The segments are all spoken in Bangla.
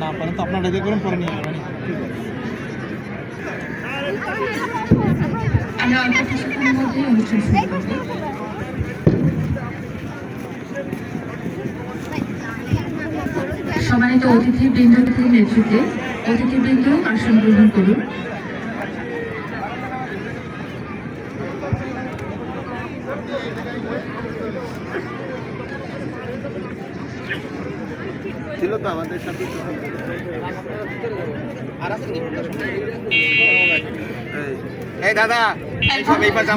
না পারেন তো আপনারা রেডি করুন, পরে নিয়ে যাবেন। সম্মানিত অতিথিবৃন্দের নেতৃত্বে অতিথিবৃন্দ আসন গ্রহণ করুন। ছিল তো আমাদের সাথে এই দাদা সব এই পাশে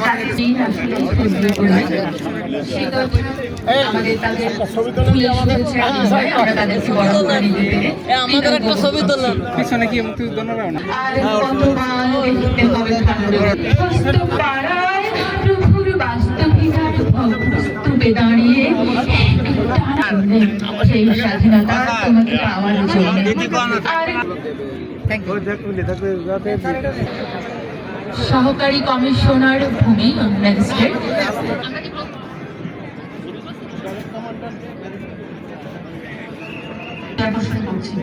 আমাদের একটা ছবি তুললাম পিছনে কি মুক্তিযোদ্ধা না? দাঁড়িয়ে সেই স্বাধীনতা তোমাকে পাওয়ার জন্য সহকারী কমিশনার ভূমি ম্যাজিস্ট্রেট করছি।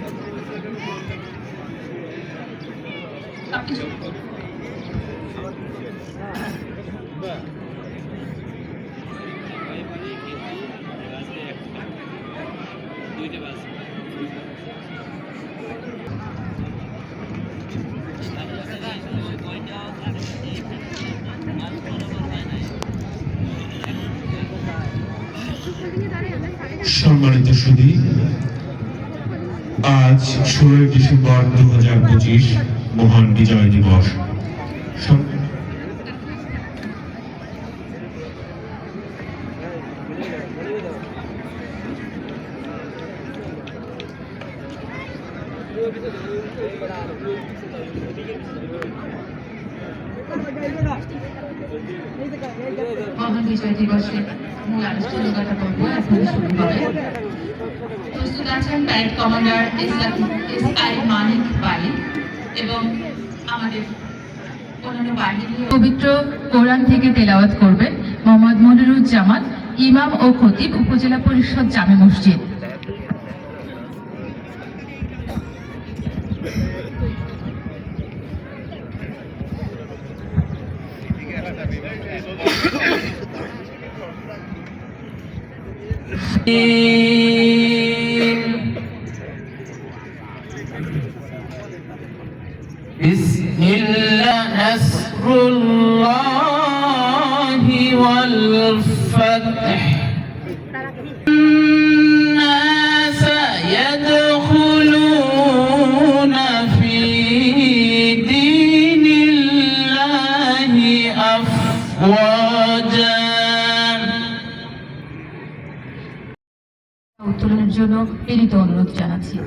সম্মানিত সুধী, আজ 16 ডিসেম্বর 2025 মহান বিজয় দিবস। মহান বিজয় দিবসের মূল আনুষ্ঠানিকতা পর্ব এখন শুরু হবে। প্রস্তুত আছেন প্যারেড কমান্ডার SI মানিক বালি এবং আমাদের অন্যান্য বাহিনী। পবিত্র কোরআন থেকে তেলাওয়াত করবেন মোহাম্মদ মনিরুজ্জামান, ইমাম ও খতিব, উপজেলা পরিষদ জামে মসজিদ। বিসমিল্লাহ নাসরুল্লাহি ওয়াল ফাতহ الناس يدخلون في دين الله أفواجا উত্তোলনের জন্য বিনীত অনুরোধ জানাচ্ছি।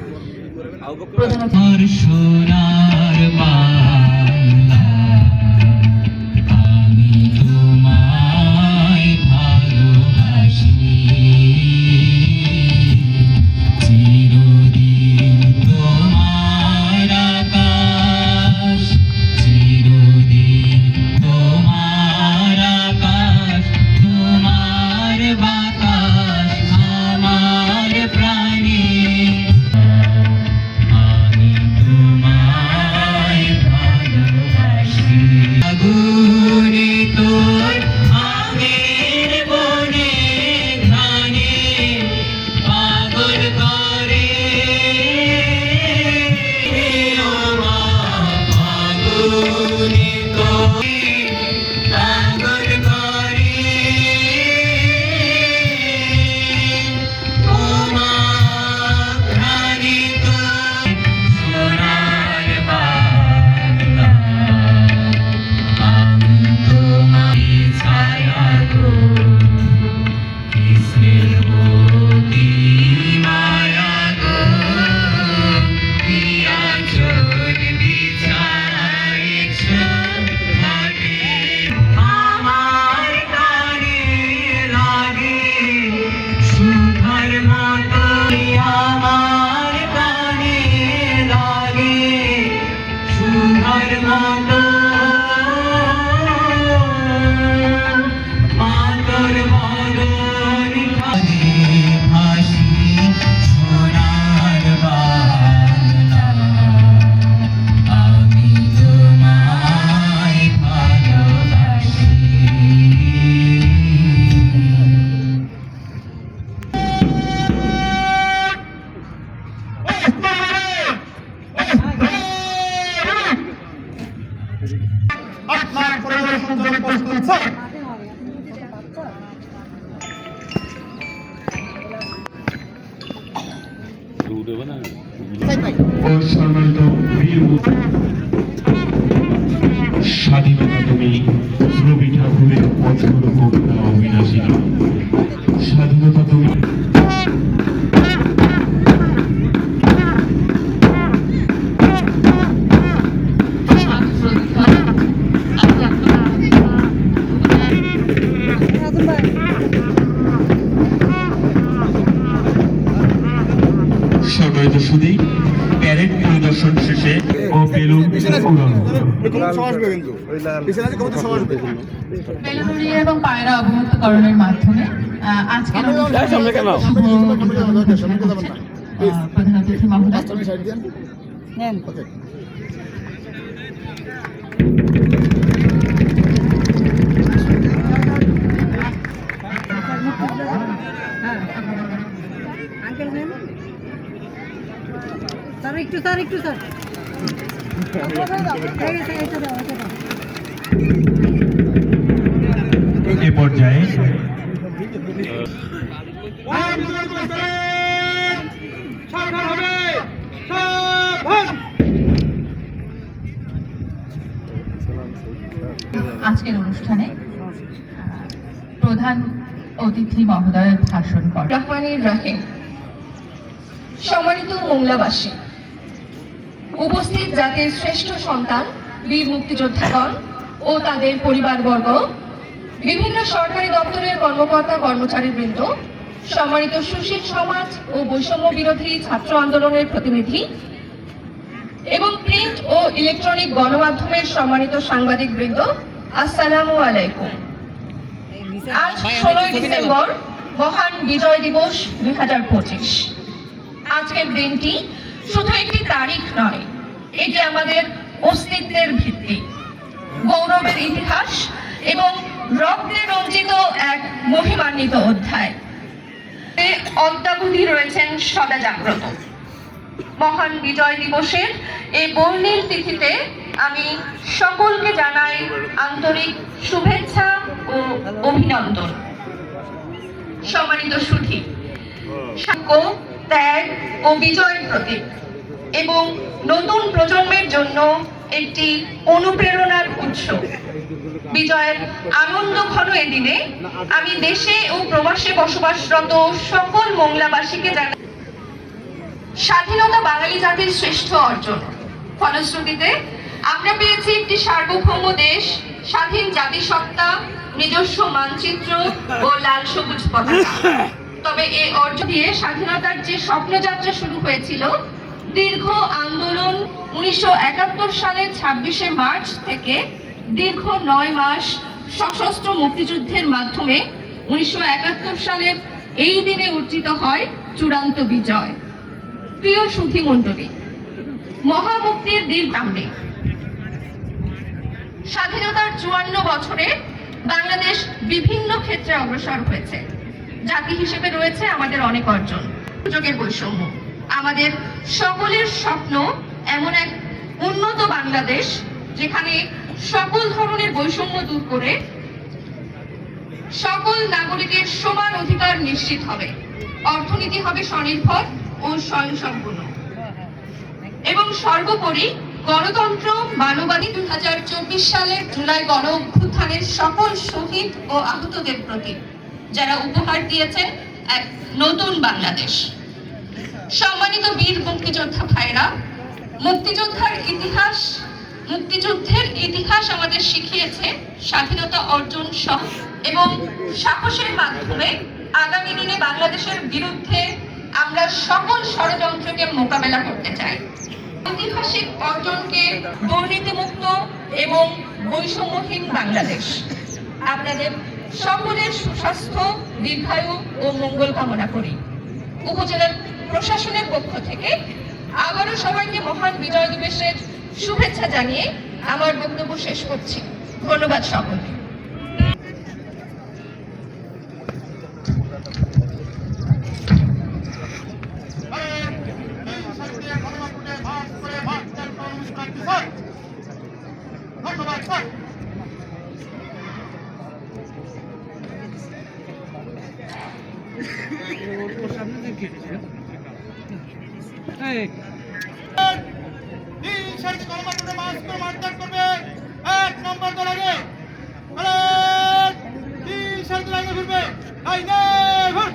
প্রধানত সোনার বাংলা, আমি তোমায় ভালোবাসি, চিরদিন তোমার আকাশ, চিরদিন তোমার আকাশ, তোমার বাতাস আমার প্রাণী, আমি তোমার ও সম্মানিত বীর স্বাধীনতা তুমি রবি ঠাকুরের অচল কবিতা অবিনাশী নাম। স্বাধীনতা তুমি সম্মানিত সুধী প্যারেড পরিদর্শন শেষে ও বেলুন উড়ানো বেলুন উড়িয়ে এবং পায়রা অবমুক্তকরণের মাধ্যমে আজকের প্রধান অতিথি মহোদয় স্যার একটু স্যার এ পর্যায়ে আজকের অনুষ্ঠানে প্রধান অতিথি মহোদয়ের ভাষণ করেন রহমানির রহিম। সম্মানিত মোংলাবাসী, উপস্থিত জাতির শ্রেষ্ঠ সন্তান বীর মুক্তিযোদ্ধাগণ ও তাদের পরিবারবর্গ, বিভিন্ন সরকারি দপ্তরের কর্মকর্তা কর্মচারীবৃন্দ, সম্মানিত সুশীল সমাজ ও বৈষম্য বিরোধী ছাত্র আন্দোলনের প্রতিনিধি এবং প্রিন্ট ও ইলেকট্রনিক গণমাধ্যমের সম্মানিত সাংবাদিকবৃন্দ, আসসালামু আলাইকুম। আজ 16 ডিসেম্বর মহান বিজয় দিবস 2025। আজকের দিনটি শুধু একটি তারিখ নয়, এটি আমাদের অস্তিত্বের ভিত্তি, গৌরবের ইতিহাস এবং রক্তে রঞ্জিত এক মহিমান্বিত অধ্যায়। অদ্যাবধি রয়েছেন সদা জাগ্রত। মহান বিজয় দিবসের এই বর্ণিল তিথিতে আমি সকলকে জানাই আন্তরিক শুভেচ্ছা ও অভিনন্দন। সম্মানিত সুধী, সাক্ষ্য, ত্যাগ ও বিজয়ের প্রতীক এবং নতুন প্রজন্মের জন্য একটি অনুপ্রেরণার উৎস। বিজয়ের আনন্দ ঘন এদিনে আমি দেশে ও প্রবাসে বসবাসরত সকল মোংলাবাসীকে জানাই স্বাধীনতা বাঙালি জাতির শ্রেষ্ঠ অর্জন। ফলশ্রুতিতে আমরা পেয়েছি একটি সার্বভৌম দেশ, স্বাধীন জাতিসত্তা, নিজস্ব মানচিত্র ও লাল সবুজ পতাকা। তবে এই অর্জন দিয়ে স্বাধীনতার যে স্বপ্নযাত্রা শুরু হয়েছিল, দীর্ঘ আন্দোলন 1971 সালের 26শে মার্চ থেকে দীর্ঘ 9 মাস সশস্ত্র মুক্তিযুদ্ধের মাধ্যমে 1971 সালের এই দিনে অর্জিত হয় চূড়ান্ত বিজয়। প্রিয় সুধী মণ্ডলী, মহামুক্তির দিন সামনে। স্বাধীনতার 54 বছরে বাংলাদেশ বিভিন্ন ক্ষেত্রে অগ্রসর হয়েছে। জাতি হিসেবে রয়েছে আমাদের অনেক অর্জন। সুযোগের বৈষম্য আমাদের সকলের স্বপ্ন, এমন এক উন্নত বাংলাদেশ যেখানে সকল ধরনের বৈষম্য দূর করে সকল নাগরিকের সমান অধিকার নিশ্চিত হবে, অর্থনীতি হবে স্বনির্ভর ও স্বয়ংসম্পূর্ণ এবং সর্বোপরি গণতন্ত্র মানবাধিকার। 2024 সালের জুলাই গণ অভ্যুত্থানের সকল শহীদ ও আহতদের প্রতি যারা উপহার দিয়েছেন এক নতুন বাংলাদেশ। সম্মানিত বীর মুক্তিযোদ্ধা ভাইরা, মুক্তিযুদ্ধের ইতিহাস আমাদের শিখিয়েছে স্বাধীনতা অর্জন সহ এবং সাহসের মাধ্যমে আগামী দিনে বাংলাদেশের বিরুদ্ধে আমরা সকল ষড়যন্ত্রকে মোকাবেলা করতে চাই। ঐতিহাসিক অর্জনকে দুর্নীতিমুক্ত এবং বৈষম্যহীন বাংলাদেশ। আপনাদের সকলের সুস্বাস্থ্য, দীর্ঘায়ু ও মঙ্গল কামনা করি। উপজেলার প্রশাসনের পক্ষ থেকে আবারও সবাইকে মহান বিজয় দিবসের শুভেচ্ছা জানিয়ে আমার বক্তব্য শেষ করছি। ধন্যবাদ সকলকে। এই তিন সারিতে কর্মকর্তা মারধর করবে। 1 নম্বর দল আগে তিন সারিতে লাইনে ঘুরবে। লাইনে ঘুর।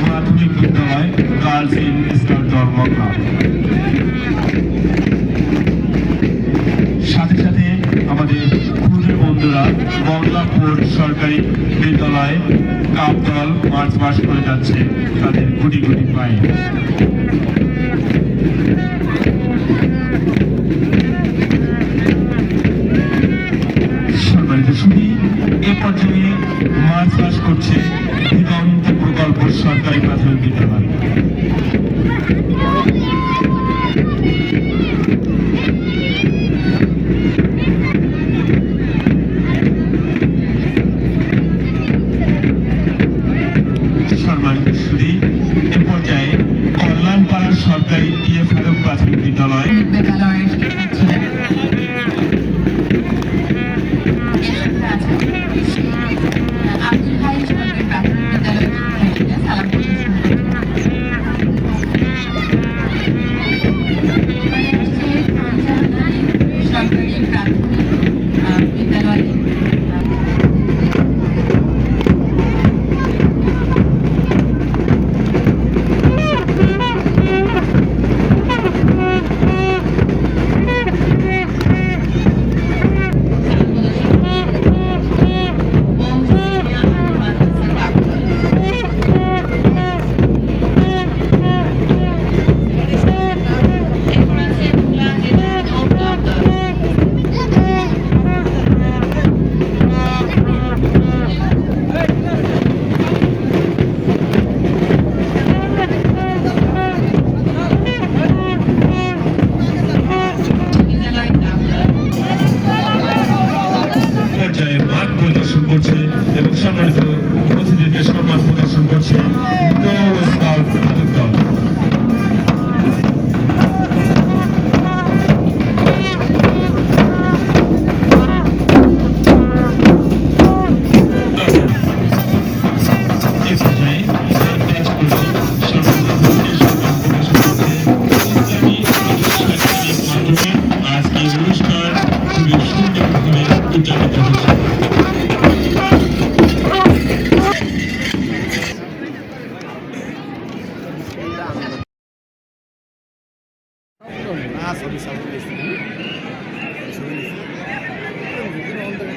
মাধ্যমিক বিদ্যালয় গার্লস ইন ইসলাম ধর্ম ক্লাব। সাথে সাথে আমাদের ক্ষুদ্র বন্ধুরা মংলাপুর সরকারি বিদ্যালয় কাপ দল মার্চ পাস করে যাচ্ছে তাদের গুটি গুটি পায়ে। সম্মানিত সুধী, এ পর্যায়ে মার্চ পাস করছে দিগন্ত প্রকল্প সরকারি প্রাথমিক বিদ্যালয়। সম্মানিত সুধী, এ পর্যায়ে কল্যাণপাড়া সরকারি টিএফআরএফ প্রাথমিক বিদ্যালয়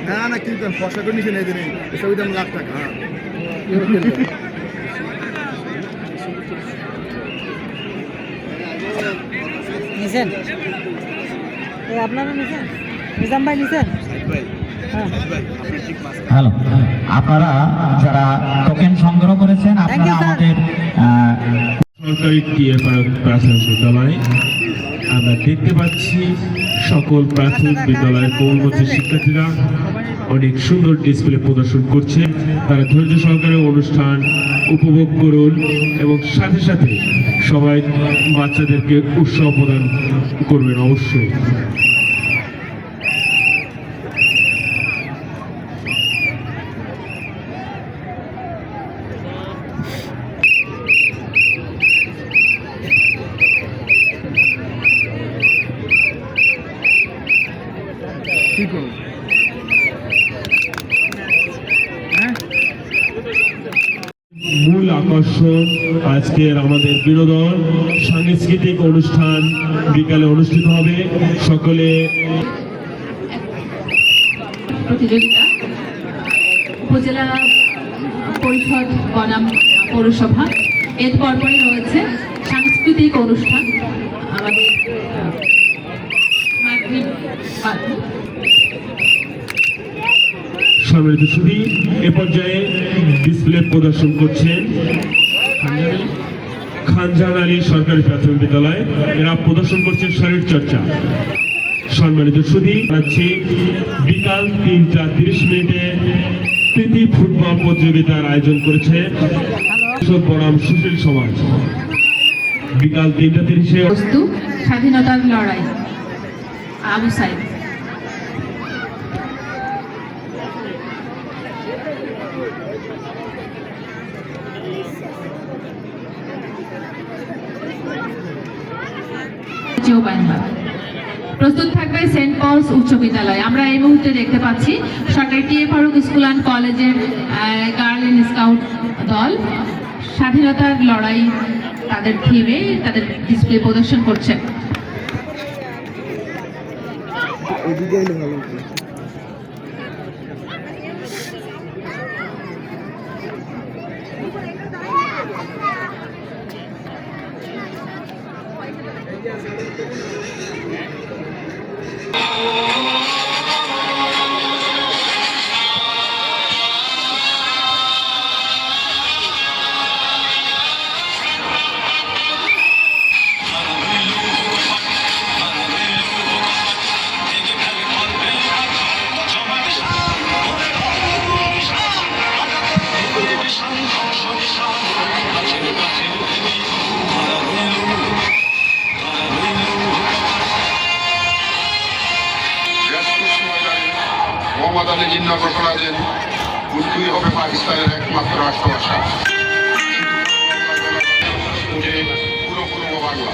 না না কি ফসা করে নিচে নেই দিনে এসব দাম লাখ টাকা হ্যাঁ নিছেন আপনারা নিছেন নিজাম ভাই নিছেন হ্যাঁ হ্যালো, আপনারা যারা টোকেন সংগ্রহ করেছেন Thank you, আপনারা sir. আমাদের সরকারি প্রাথমিক বিদ্যালয় আমরা দেখতে পাচ্ছি সকল প্রাথমিক বিদ্যালয়ের কোমলমতি শিক্ষার্থীরা অনেক সুন্দর ডিসপ্লে প্রদর্শন করছে। তারা ধৈর্য সহকারে অনুষ্ঠান উপভোগ করুন এবং সাথে সাথে সবাই বাচ্চাদেরকে উৎসাহ প্রদান করবেন অবশ্যই। কি করবো হ্যাঁ মূল আকর্ষণ আজকের আমাদের বিনোদন সাংস্কৃতিক অনুষ্ঠান বিকালে অনুষ্ঠিত হবে। সকলে প্রতিযোগিতা উপজেলা পরিষদ বনাম পৌরসভা এর পরপরই রয়েছে সাংস্কৃতিক অনুষ্ঠান আমাদের মাগরিব বাদ। সম্মিলিত ছবি এ পর্যায়ে ডিসপ্লে প্রদর্শন করছেন খানজাহান আলী সরকারি প্রাথমিক বিদ্যালয়। এরা প্রদর্শন করছেন শরীর চর্চা। সম্মানিত সুধী আছে বিকাল 3:30 প্রীতি ফুটবল প্রতিযোগিতার আয়োজন করেছে বনাম সুশীল সমাজ। বিকাল 3:30 বস্তু স্বাধীনতার লড়াই আবু সাইদ। প্রস্তুত থাকবে সেন্ট পলস উচ্চ বিদ্যালয়। আমরা এই মুহূর্তে দেখতে পাচ্ছি সরকারি টি এ ফারুক স্কুল অ্যান্ড কলেজের গার্ল এন্ড স্কাউট দল স্বাধীনতার লড়াই তাদের থিমে তাদের ডিসপ্লে প্রদর্শন করছে। মোহাম্মদ আলী জিন্না ঘোষণা দেন উর্দুই হবে পাকিস্তানের একমাত্র রাষ্ট্রভাষা। পুরো বাংলা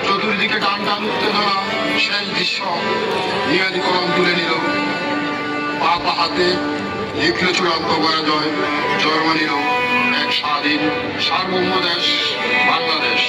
চতুর্দিকে টান টান উত্তেজনা শেষ দৃশ্য নিয়াদি কলম তুলে নিল পা হাতে লিখল চূড়ান্ত পরাজয় জার্মানিরও এক স্বাধীন সার্বভৌম দেশ বাংলাদেশ।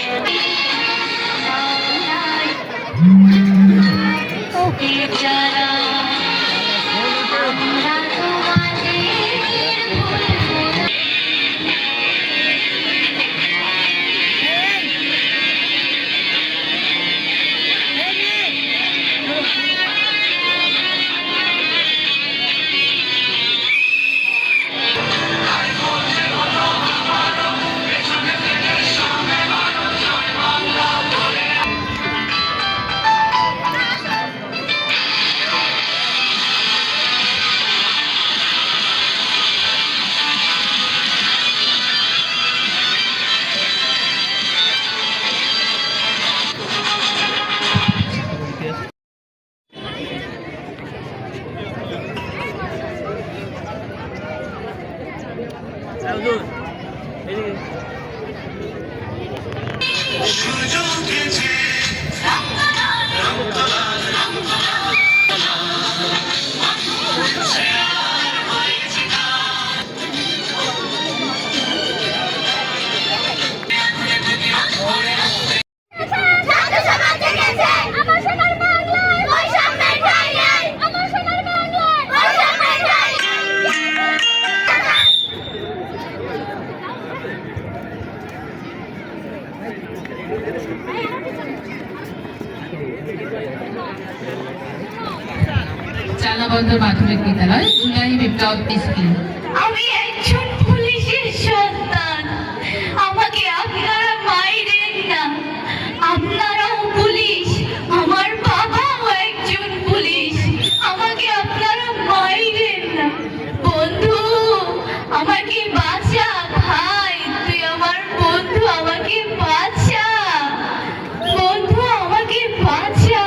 চালাবন্ধ মাধ্যমিক বিদ্যালয় জুলাই বিপ্লব স্কুল। আমি একজন পুলিশের সন্তান, আমাকে আপনারা মাইরেন না। আপনারাও পুলিশ, আমার বাবাও একজন পুলিশ, আমাকে আপনারা মাইরেন না। বন্ধু আমাকে বাঁচা, ভাই তুই আমার বন্ধু, আমাকে বাঁচা বন্ধু, আমাকে বাঁচা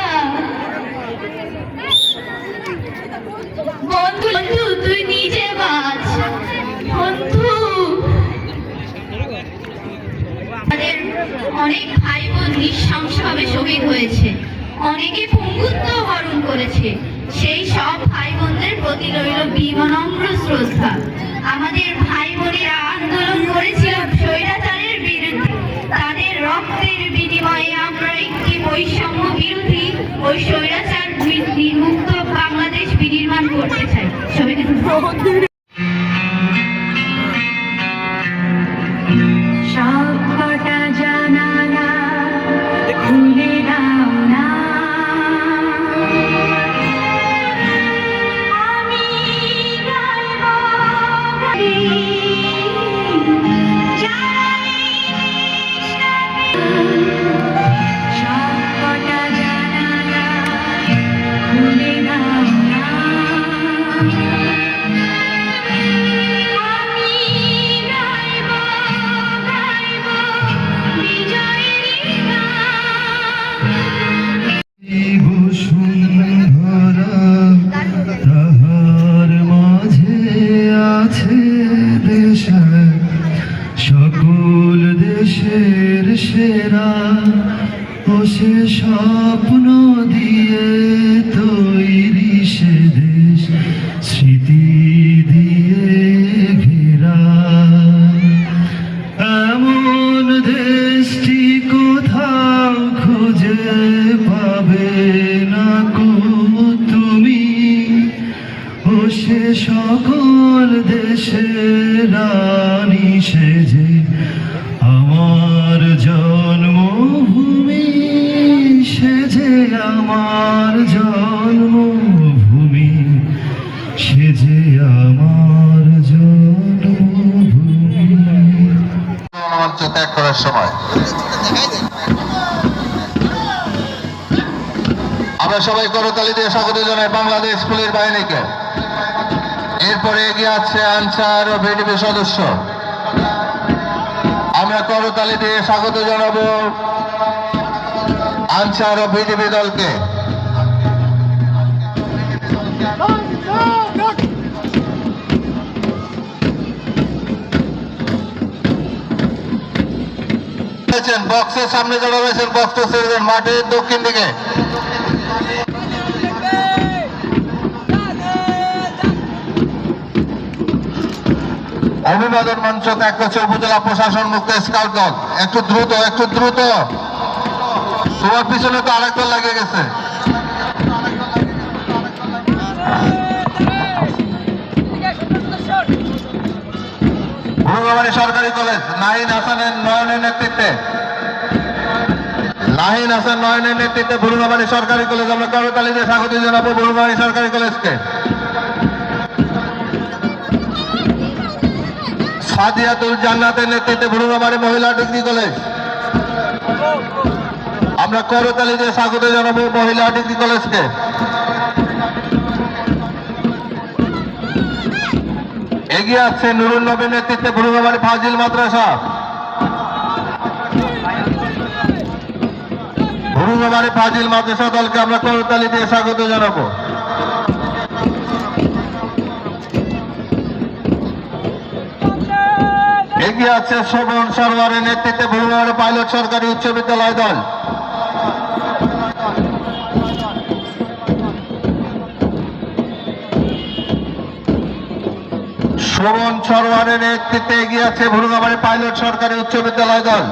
বন্ধু, বন্ধু তুই নিজে বাঁচ বন্ধু। আমাদের অনেক ভাই বোন নৃশংসভাবে শহীদ হয়েছে, অনেকে পঙ্গুত্ব বরণ করেছে। সেই সব ভাই বোনদের প্রতি রইল বিনম্র শ্রদ্ধা। আমাদের ভাই বোনেরা আন্দোলন করেছিল স্বৈরাচারের বিরুদ্ধে, তাদের রক্তের বিনিময়ে আমরা একটি বৈষম্য বিরোধী ও স্বৈরাচার মুক্ত বাংলাদেশ বিনির্মাণ করতে চাই। সবাইকে সবকটা জানালা খুলে দাও না, আমি গাইব সবকটা জানালা খুলে দাও না, আমি গাইব গাইব বিজয়ের গান। বসুন্ধরা তাহার মাঝে আছে দেশ, সকল দেশের সেরা ও সে স্বপ্ন দিয়ে তৈরি সে দেশ, স্মৃতি দিয়ে ঘেরা। এমন দেশটি কোথাও খুঁজে পাবে না কো তুমি, ও সে সকল দেশের রানী সেজে আমার জন্মভূমি, সেজে আমার জন্মভূমি, সেজে আমার জন্মভূমি। মঞ্চ ত্যাগ করার সময় আমরা সবাই করতালি দিয়ে স্বাগত জানাই বাংলাদেশ পুলিশ বাহিনীকে। এরপরে এগিয়ে আছে আনসার ও বিডিপি সদস্য। আমরা করতালি দিয়ে স্বাগত জানাবো আনসার ও বিডিপি দলকে। বক্সের সামনে যারা রয়েছেন বক্সটা ছেড়ে মাঠের দক্ষিণ দিকে। অভিবাদন মঞ্চ ত্যাগ করছে উপজেলা প্রশাসন মুক্ত স্কাউট দল। একটু দ্রুত, একটু দ্রুত, তোমার পিছনে তো আরেক দল লাগিয়ে গেছে। ভুরুঙ্গামারী সরকারি কলেজ নাহিন হাসানের নয়নের নেতৃত্বে, নাহিন হাসান নয়নের নেতৃত্বে ভুরুঙ্গামারী সরকারি কলেজ। আমরা করতালি দিয়ে স্বাগত জানাবো ভুরুঙ্গামারী সরকারি কলেজকে। সাদিয়াতুল জান্নাতের নেতৃত্বে ভুরুঙ্গামারী মহিলা ডিগ্রি কলেজ। আমরা করতালি দিয়ে স্বাগত জানাবো মহিলা ডিগ্রি কলেজকে। এগিয়ে আসছে নুরুল নবীর নেতৃত্বে ভুরুঙ্গামারী ফাজিল মাদ্রাসা। ভুরুঙ্গামারী ফাজিল মাদ্রাসা দলকে আমরা করতালি দিয়ে স্বাগত জানাবো। এগিয়ে আছে শোভন সরোয়ারের নেতৃত্বে ভুরুঙ্গামারী পাইলট সরকারি উচ্চ বিদ্যালয় দল। শোভন সরোয়ারের নেতৃত্বে এগিয়ে আছে ভুরুঙ্গামারী পাইলট সরকারি উচ্চ বিদ্যালয় দল।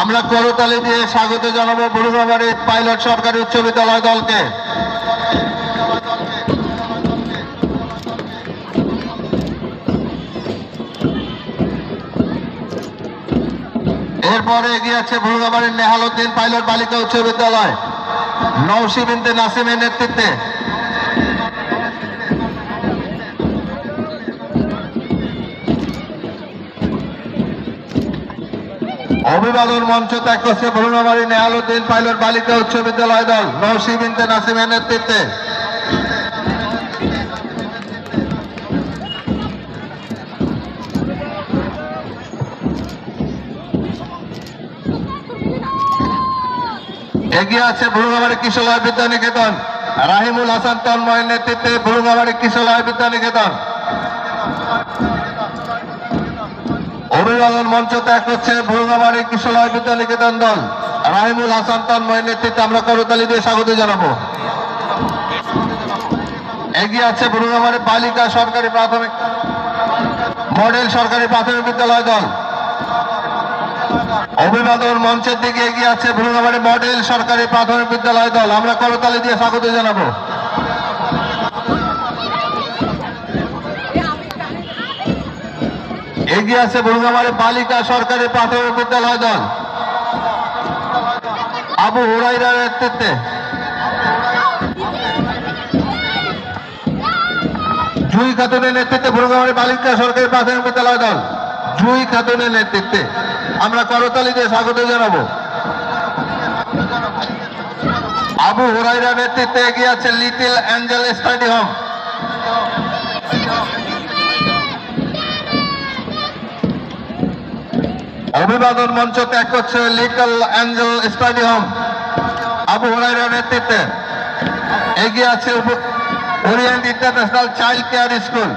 আমরা করতালি দিয়ে স্বাগত জানাবো ভুরুঙ্গামারী পাইলট সরকারি উচ্চ বিদ্যালয় দলকে। এরপরে এগিয়ে আছে ভুরুঙ্গাবাড়ির নেহালউদ্দিন পাইলট বালিকা উচ্চ বিদ্যালয় নওশী বিনতে নাসিমের নেতৃত্বে। অভিবাদন মঞ্চ ত্যাগ করছে ভুরুঙ্গাবাড়ি নেহালউদ্দিন পাইলট বালিকা উচ্চ বিদ্যালয় দল নওশী বিনতে নাসিমের নেতৃত্বে। এগিয়ে আছে ভুরুঙ্গাবাড়ি কিশোরলয় বিদ্যানিকেতন রাহিমুল হাসান তন্ময়ের নেতৃত্বে ভুরুঙ্গাবাড়ি কিশোরলয় বিদ্যানিকেতন। অভিবাদন মঞ্চ ত্যাগ করছে ভুরুঙ্গাবাড়ি কিশোরলয় বিদ্যানিকেতন দল রাহিমুল হাসান তন্ময়ের নেতৃত্বে। আমরা করতালি দিয়ে স্বাগত জানাবো। এগিয়ে আছে ভুরুঙ্গাবাড়ি বালিকা সরকারি প্রাথমিক মডেল সরকারি প্রাথমিক বিদ্যালয় দল। অভিবাদন মঞ্চের দিকে এগিয়ে আছে ভুরুঙ্গাবাড়ি মডেল সরকারি প্রাথমিক বিদ্যালয় দল। আমরা করতালি দিয়ে স্বাগত জানাবো। এগিয়ে আছে ভুরুঙ্গাবাড়ি বালিকা সরকারি প্রাথমিক বিদ্যালয় দল আবু হুরাইরার নেতৃত্বে। জুই খাতুনের নেতৃত্বে ভুরুঙ্গাবাড়ি বালিকা সরকারি প্রাথমিক বিদ্যালয় দল জুই খাতুনের নেতৃত্বে। আমরা করতালি দিয়ে স্বাগত জানাবো। আবু হুরাইরা নেতৃত্বে এগিয়ে আছে লিটল অ্যাঞ্জেল স্টাডি হোম। অভিবাদন মঞ্চ ত্যাগ করছে little angel study home Abu Huraira নেতৃত্বে। এগিয়ে আছে orient international child care school.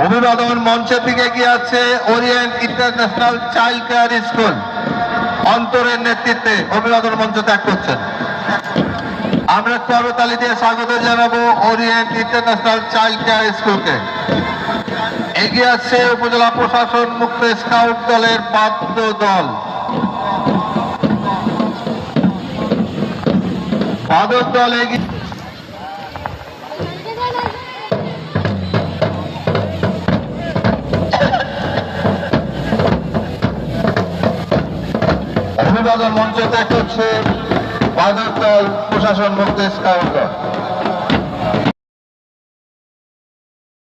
অভিবাদন মঞ্চের দিকে এগিয়ে আছে orient international child care school অন্তরের নেতৃত্বে অভিবাদন মঞ্চ ত্যাগ করছেন। আমরা করতালি দিয়ে স্বাগত জানাবো ওরিয়েন্ট ইন্টারন্যাশনাল চাইল্ড কেয়ার স্কুলকে। এগিয়ে আছে উপজেলা প্রশাসন মুক্ত স্কাউট দলের বাদ্য দল বাদক দল এগিয়ে অভিবাদন মঞ্চ ত্যাগ করছে বাদক দল প্রশাসন মুক্ত স্কাউট দল।